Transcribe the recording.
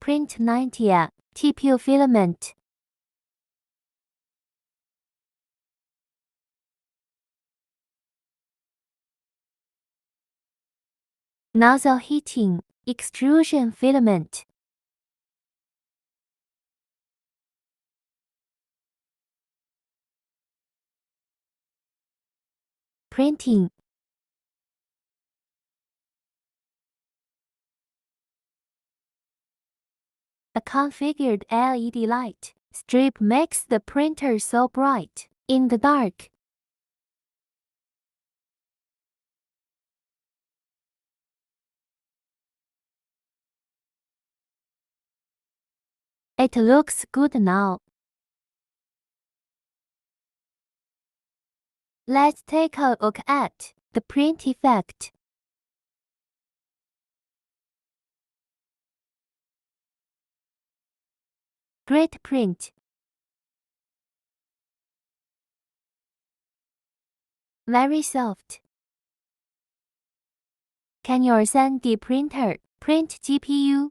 Print 90 TPU filament. Nozzle heating, extrusion filament. Printing. A configured LED light strip makes the printer so bright in the dark. It looks good now. Let's take a look at the print effect. Great print. Very soft. Can your 3D printer print GPU?